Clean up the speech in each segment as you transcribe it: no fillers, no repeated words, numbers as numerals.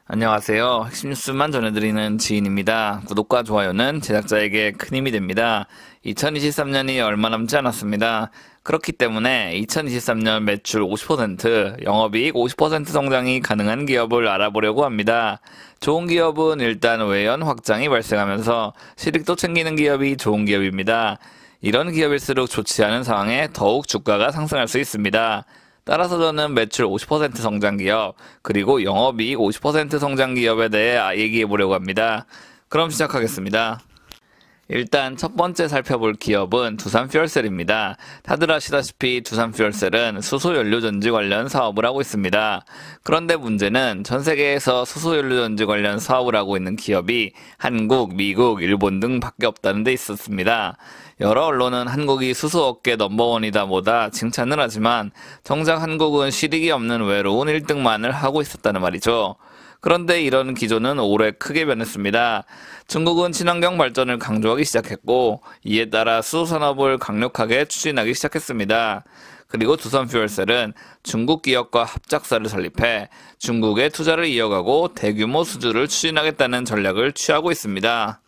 안녕하세요. 핵심 뉴스만 전해드리는 지인입니다. 구독과 좋아요는 제작자에게 큰 힘이 됩니다. 2023년이 얼마 남지 않았습니다. 그렇기 때문에 2023년 매출 50%, 영업이익 50% 성장이 가능한 기업을 알아보려고 합니다. 좋은 기업은 일단 외연 확장이 발생하면서 실익도 챙기는 기업이 좋은 기업입니다. 이런 기업일수록 좋지 않은 상황에 더욱 주가가 상승할 수 있습니다. 따라서 저는 매출 50% 성장 기업, 그리고 영업이익 50% 성장 기업에 대해 얘기해 보려고 합니다. 그럼 시작하겠습니다. 일단 첫 번째 살펴볼 기업은 두산퓨얼셀입니다. 다들 아시다시피 두산퓨얼셀은 수소연료전지 관련 사업을 하고 있습니다. 그런데 문제는 전 세계에서 수소연료전지 관련 사업을 하고 있는 기업이 한국, 미국, 일본 등 밖에 없다는 데 있었습니다. 여러 언론은 한국이 수소업계 넘버원이다 뭐다 칭찬을 하지만 정작 한국은 실익이 없는 외로운 1등만을 하고 있었다는 말이죠. 그런데 이런 기조는 올해 크게 변했습니다. 중국은 친환경 발전을 강조하기 시작했고 이에 따라 수소산업을 강력하게 추진하기 시작했습니다. 그리고 두산퓨얼셀은 중국 기업과 합작사를 설립해 중국의 투자를 이어가고 대규모 수주를 추진하겠다는 전략을 취하고 있습니다.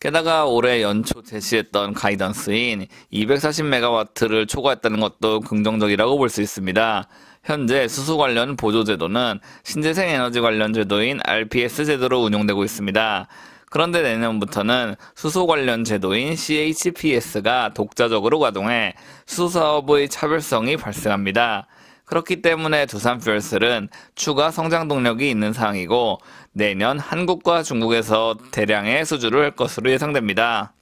게다가 올해 연초 제시했던 가이던스인 240메가와트를 초과했다는 것도 긍정적이라고 볼 수 있습니다. 현재 수소 관련 보조제도는 신재생 에너지 관련 제도인 RPS 제도로 운용되고 있습니다. 그런데 내년부터는 수소 관련 제도인 CHPS가 독자적으로 가동해 수소 사업의 차별성이 발생합니다. 그렇기 때문에 두산퓨얼셀은 추가 성장 동력이 있는 상황이고 내년 한국과 중국에서 대량의 수주를 할 것으로 예상됩니다.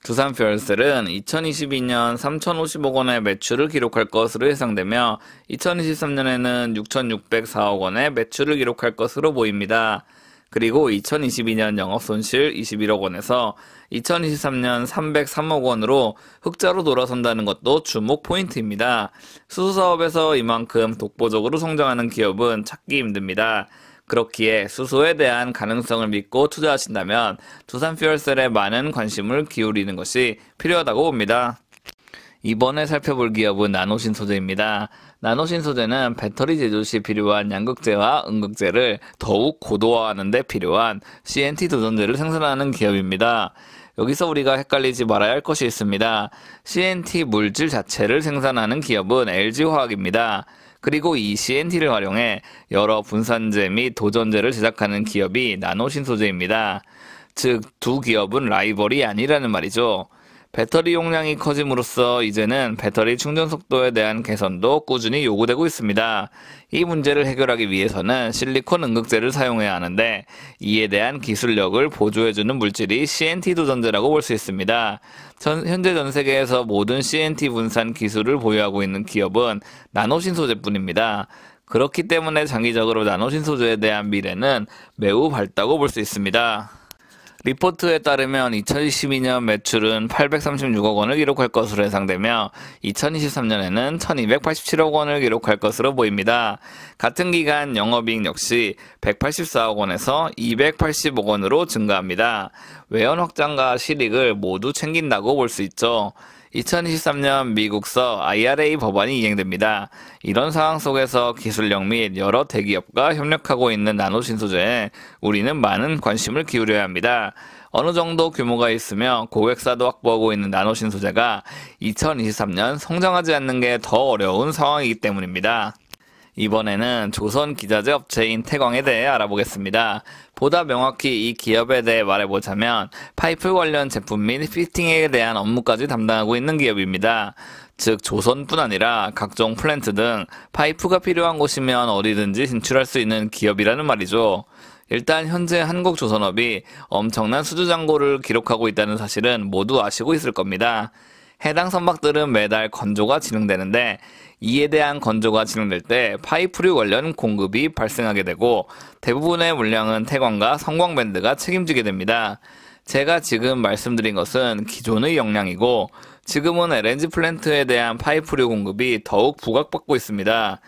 두산퓨얼셀은 2022년 3,050억 원의 매출을 기록할 것으로 예상되며 2023년에는 6,604억 원의 매출을 기록할 것으로 보입니다. 그리고 2022년 영업손실 21억 원에서 2023년 303억 원으로 흑자로 돌아선다는 것도 주목 포인트입니다. 수소사업에서 이만큼 독보적으로 성장하는 기업은 찾기 힘듭니다. 그렇기에 수소에 대한 가능성을 믿고 투자하신다면 두산퓨얼셀에 많은 관심을 기울이는 것이 필요하다고 봅니다. 이번에 살펴볼 기업은 나노신소재입니다. 나노신소재는 배터리 제조 시 필요한 양극재와 음극재를 더욱 고도화하는 데 필요한 CNT 도전제를 생산하는 기업입니다. 여기서 우리가 헷갈리지 말아야 할 것이 있습니다. CNT 물질 자체를 생산하는 기업은 LG화학입니다. 그리고 이 CNT를 활용해 여러 분산재 및 도전제를 제작하는 기업이 나노신소재입니다. 즉, 두 기업은 라이벌이 아니라는 말이죠. 배터리 용량이 커짐으로써 이제는 배터리 충전 속도에 대한 개선도 꾸준히 요구되고 있습니다. 이 문제를 해결하기 위해서는 실리콘 음극재를 사용해야 하는데 이에 대한 기술력을 보조해주는 물질이 CNT 도전제라고 볼 수 있습니다. 현재 전 세계에서 모든 CNT 분산 기술을 보유하고 있는 기업은 나노신소재뿐입니다. 그렇기 때문에 장기적으로 나노신소재에 대한 미래는 매우 밝다고 볼 수 있습니다. 리포트에 따르면 2022년 매출은 836억 원을 기록할 것으로 예상되며 2023년에는 1287억 원을 기록할 것으로 보입니다. 같은 기간 영업이익 역시 184억 원에서 280억 원으로 증가합니다. 외연 확장과 실익을 모두 챙긴다고 볼 수 있죠. 2023년 미국서 IRA 법안이 이행됩니다. 이런 상황 속에서 기술력 및 여러 대기업과 협력하고 있는 나노신소재에 우리는 많은 관심을 기울여야 합니다. 어느 정도 규모가 있으며 고객사도 확보하고 있는 나노신소재가 2023년 성장하지 않는 게 더 어려운 상황이기 때문입니다. 이번에는 조선 기자재 업체인 태광에 대해 알아보겠습니다. 보다 명확히 이 기업에 대해 말해보자면 파이프 관련 제품 및 피팅에 대한 업무까지 담당하고 있는 기업입니다. 즉 조선뿐 아니라 각종 플랜트 등 파이프가 필요한 곳이면 어디든지 진출할 수 있는 기업이라는 말이죠. 일단 현재 한국조선업이 엄청난 수주 잔고를 기록하고 있다는 사실은 모두 아시고 있을 겁니다. 해당 선박들은 매달 건조가 진행되는데 이에 대한 건조가 진행될 때 파이프류 관련 공급이 발생하게 되고 대부분의 물량은 태광과 성광밴드가 책임지게 됩니다. 제가 지금 말씀드린 것은 기존의 역량이고 지금은 LNG 플랜트에 대한 파이프류 공급이 더욱 부각받고 있습니다.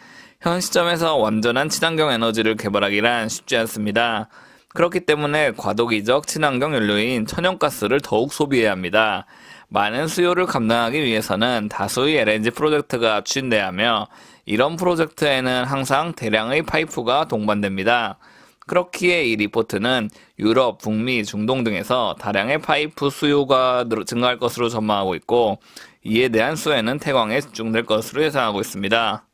현 시점에서 완전한 친환경 에너지를 개발하기란 쉽지 않습니다. 그렇기 때문에 과도기적 친환경 연료인 천연가스를 더욱 소비해야 합니다. 많은 수요를 감당하기 위해서는 다수의 LNG 프로젝트가 추진돼야 하며 이런 프로젝트에는 항상 대량의 파이프가 동반됩니다. 그렇기에 이 리포트는 유럽, 북미, 중동 등에서 다량의 파이프 수요가 증가할 것으로 전망하고 있고 이에 대한 수혜는 태광에 집중될 것으로 예상하고 있습니다.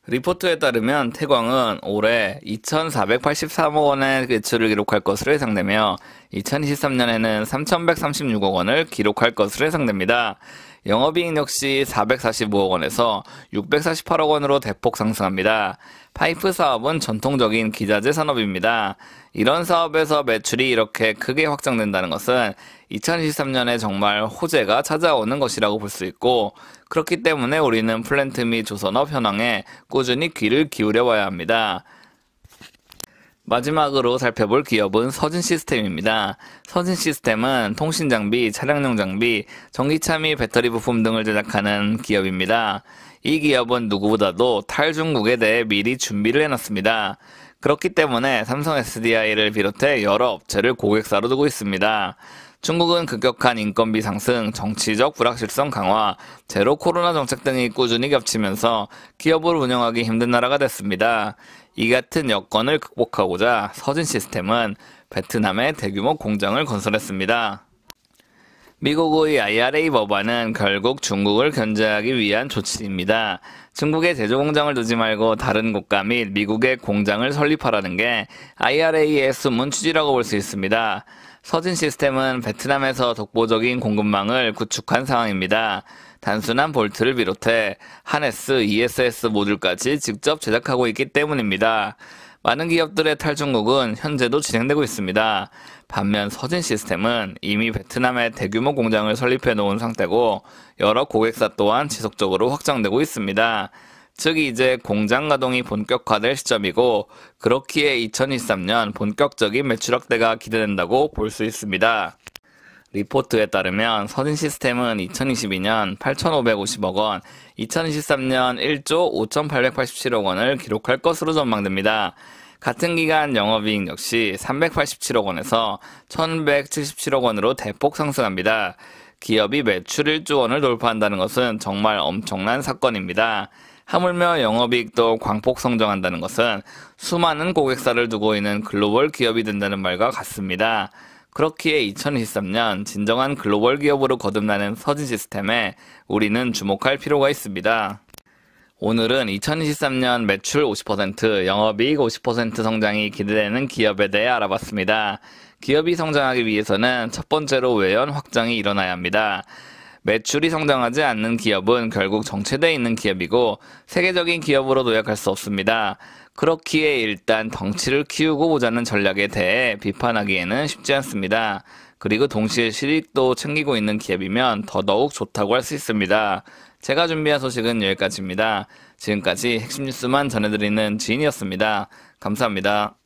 리포트에 따르면 태광은 올해 2,483억 원의 매출을 기록할 것으로 예상되며 2023년에는 3,136억 원을 기록할 것으로 예상됩니다. 영업이익 역시 445억 원에서 648억 원으로 대폭 상승합니다. 파이프 사업은 전통적인 기자재 산업입니다. 이런 사업에서 매출이 이렇게 크게 확장된다는 것은 2023년에 정말 호재가 찾아오는 것이라고 볼 수 있고 그렇기 때문에 우리는 플랜트 및 조선업 현황에 꾸준히 귀를 기울여 봐야 합니다. 마지막으로 살펴볼 기업은 서진시스템입니다. 서진시스템은 통신장비, 차량용 장비, 전기차 및 배터리 부품 등을 제작하는 기업입니다. 이 기업은 누구보다도 탈중국에 대해 미리 준비를 해놨습니다. 그렇기 때문에 삼성 SDI를 비롯해 여러 업체를 고객사로 두고 있습니다. 중국은 급격한 인건비 상승, 정치적 불확실성 강화, 제로 코로나 정책 등이 꾸준히 겹치면서 기업을 운영하기 힘든 나라가 됐습니다. 이 같은 여건을 극복하고자 서진시스템은 베트남에 대규모 공장을 건설했습니다. 미국의 IRA 법안은 결국 중국을 견제하기 위한 조치입니다. 중국에 제조공장을 두지 말고 다른 국가 및 미국에 공장을 설립하라는 게 IRA의 숨은 취지라고 볼 수 있습니다. 서진시스템은 베트남에서 독보적인 공급망을 구축한 상황입니다. 단순한 볼트를 비롯해 하네스, ESS 모듈까지 직접 제작하고 있기 때문입니다. 많은 기업들의 탈중국은 현재도 진행되고 있습니다. 반면 서진시스템은 이미 베트남에 대규모 공장을 설립해 놓은 상태고 여러 고객사 또한 지속적으로 확장되고 있습니다. 즉 이제 공장 가동이 본격화될 시점이고 그렇기에 2023년 본격적인 매출 확대가 기대된다고 볼 수 있습니다. 리포트에 따르면 서진시스템은 2022년 8,550억 원, 2023년 1조 5,887억 원을 기록할 것으로 전망됩니다. 같은 기간 영업이익 역시 387억 원에서 1,177억 원으로 대폭 상승합니다. 기업이 매출 1조 원을 돌파한다는 것은 정말 엄청난 사건입니다. 하물며 영업이익도 광폭 성장한다는 것은 수많은 고객사를 두고 있는 글로벌 기업이 된다는 말과 같습니다. 그렇기에 2023년 진정한 글로벌 기업으로 거듭나는 서진시스템에 우리는 주목할 필요가 있습니다. 오늘은 2023년 매출 50%, 영업이익 50% 성장이 기대되는 기업에 대해 알아봤습니다. 기업이 성장하기 위해서는 첫 번째로 외연 확장이 일어나야 합니다. 매출이 성장하지 않는 기업은 결국 정체되어 있는 기업이고 세계적인 기업으로 도약할 수 없습니다. 그렇기에 일단 덩치를 키우고 보자는 전략에 대해 비판하기에는 쉽지 않습니다. 그리고 동시에 실익도 챙기고 있는 기업이면 더더욱 좋다고 할 수 있습니다. 제가 준비한 소식은 여기까지입니다. 지금까지 핵심 뉴스만 전해드리는 지인이었습니다. 감사합니다.